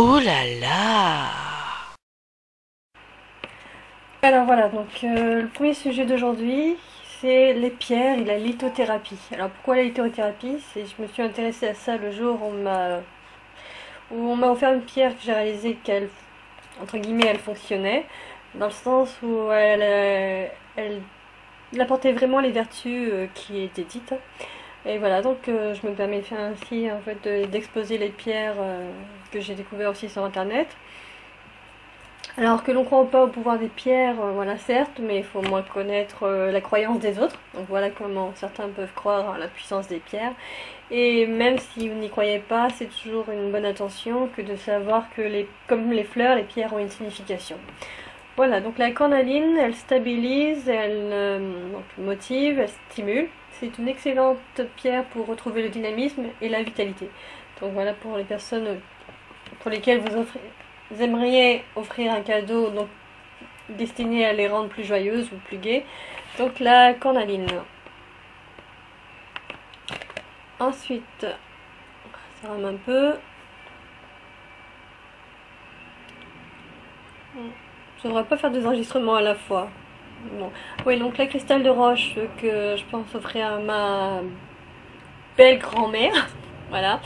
Oh là là! Alors voilà, donc le premier sujet d'aujourd'hui, c'est les pierres et la lithothérapie. Alors pourquoi la lithothérapie? C'est je me suis intéressée à ça le jour où on m'a offert une pierre que j'ai réalisé qu'elle, entre guillemets, elle fonctionnait, dans le sens où elle apportait vraiment les vertus qui étaient dites. Et voilà, donc je me permets de faire ainsi, en fait, d'exposer les pierres que j'ai découvertes aussi sur internet. Alors que l'on croit pas au pouvoir des pierres, voilà certes, mais il faut moins connaître la croyance des autres. Donc voilà comment certains peuvent croire à la puissance des pierres. Et même si vous n'y croyez pas, c'est toujours une bonne intention que de savoir que comme les fleurs, les pierres ont une signification. Voilà, donc la cornaline, elle stabilise, elle donc motive, elle stimule. C'est une excellente pierre pour retrouver le dynamisme et la vitalité. Donc voilà pour les personnes pour lesquelles vous aimeriez offrir un cadeau donc destiné à les rendre plus joyeuses ou plus gaies. Donc la cornaline. Ensuite, ça rame un peu. Je ne devrais pas faire des enregistrements à la fois. Bon. Oui, donc la cristal de roche que je pense offrir à ma belle grand-mère. Voilà.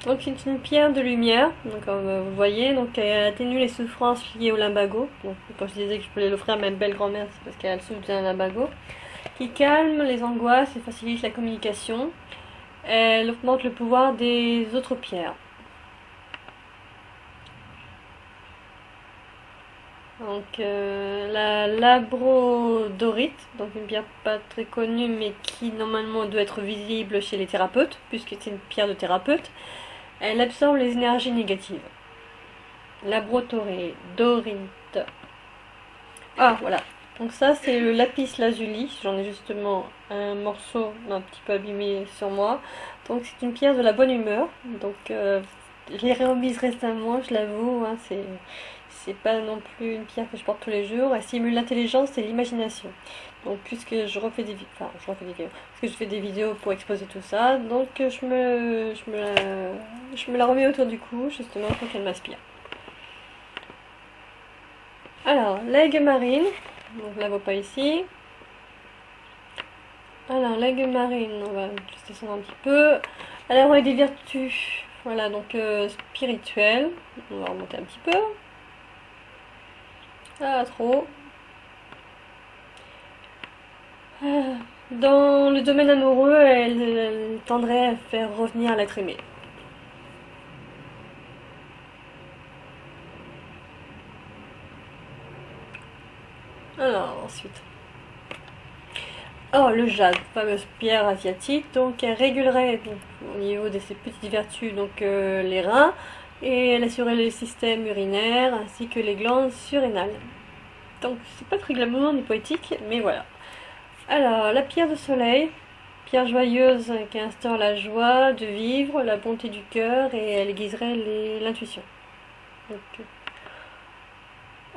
Donc c'est une pierre de lumière, donc comme vous voyez, donc elle atténue les souffrances liées au lumbago. Donc quand je disais que je voulais l'offrir à ma belle grand-mère, c'est parce qu'elle souffre d'un lumbago. Qui calme les angoisses et facilite la communication. Elle augmente le pouvoir des autres pierres. Donc la labradorite, donc une pierre pas très connue mais qui normalement doit être visible chez les thérapeutes, puisque c'est une pierre de thérapeute, elle absorbe les énergies négatives. Labradorite. Ah voilà. Donc ça c'est le lapis lazuli, j'en ai justement un morceau un petit peu abîmé sur moi. Donc c'est une pierre de la bonne humeur. Donc je l'ai remise récemment, je l'avoue, hein, c'est pas non plus une pierre que je porte tous les jours. Elle stimule l'intelligence et l'imagination. Donc puisque je refais des vidéos, parce que je fais des vidéos pour exposer tout ça, donc je me la remets autour du cou justement pour qu'elle m'inspire. Alors, l'aigle marine, donc je la vois pas ici. Alors, l'aigle marine, on va juste descendre un petit peu. Alors, on a des vertus, voilà, donc spirituelles. On va remonter un petit peu. Ah, trop. Dans le domaine amoureux, elle tendrait à faire revenir l'être aimé. Alors, ensuite. Oh, le jade, fameuse pierre asiatique, donc elle régulerait donc, au niveau de ses petites vertus donc les reins et elle assurait le système urinaire ainsi que les glandes surrénales. Donc c'est pas très glamour ni poétique, mais voilà. Alors la pierre de soleil, pierre joyeuse qui instaure la joie de vivre, la bonté du cœur et elle aiguiserait l'intuition.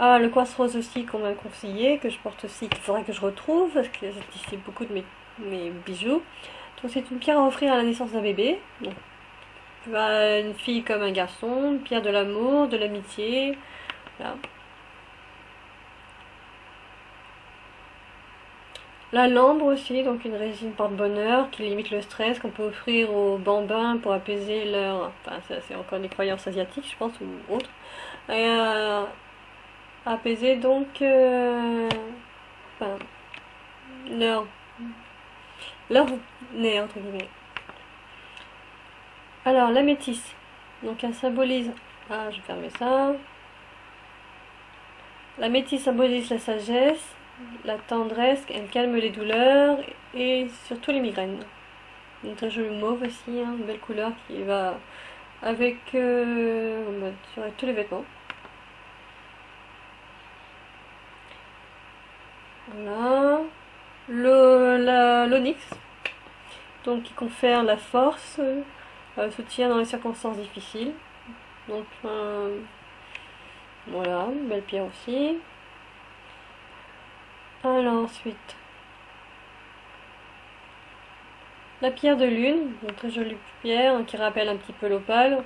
Ah, le quartz rose aussi qu'on m'a conseillé, que je porte aussi, qu'il faudrait que je retrouve, parce que c'est beaucoup de mes bijoux. Donc c'est une pierre à offrir à la naissance d'un bébé. Donc, une fille comme un garçon, une pierre de l'amour, de l'amitié. Voilà. La lambre aussi, donc une résine porte-bonheur qui limite le stress qu'on peut offrir aux bambins pour apaiser leur... Enfin, ça c'est encore des croyances asiatiques, je pense, ou autres. Et, apaiser donc... enfin, leur leur nez, entre guillemets. Alors, la métisse. Donc, elle symbolise. Ah, je vais fermer ça. La métisse symbolise la sagesse, la tendresse, elle calme les douleurs et surtout les migraines. Une très jolie mauve aussi, hein, une belle couleur qui va avec sur tous les vêtements. Voilà. L'onyx, donc qui confère la force, soutien dans les circonstances difficiles. Donc voilà, une belle pierre aussi. Alors ensuite, la pierre de lune, une très jolie pierre hein, qui rappelle un petit peu l'opale.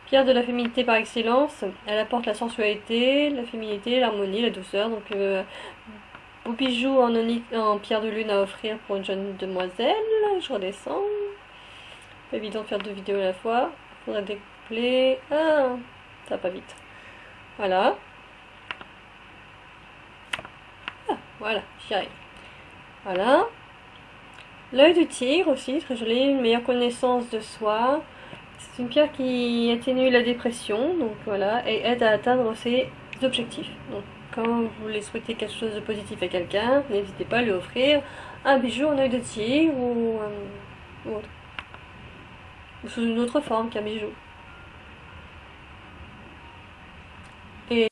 Pierre de la féminité par excellence. Elle apporte la sensualité, la féminité, l'harmonie, la douceur. Donc, beau bijou en pierre de lune à offrir pour une jeune demoiselle. Je redescends. Pas évident de faire 2 vidéos à la fois. Faudrait découpler. Ah, ça va pas vite. Voilà. Ah, voilà, j'y arrive. Voilà. L'œil du tigre aussi, très joli, une meilleure connaissance de soi. C'est une pierre qui atténue la dépression, donc voilà, et aide à atteindre ses objectifs. Donc quand vous voulez souhaiter quelque chose de positif à quelqu'un, n'hésitez pas à lui offrir un bijou en œil de tigre ou autre. Ou sous une autre forme qu'un bijou. Et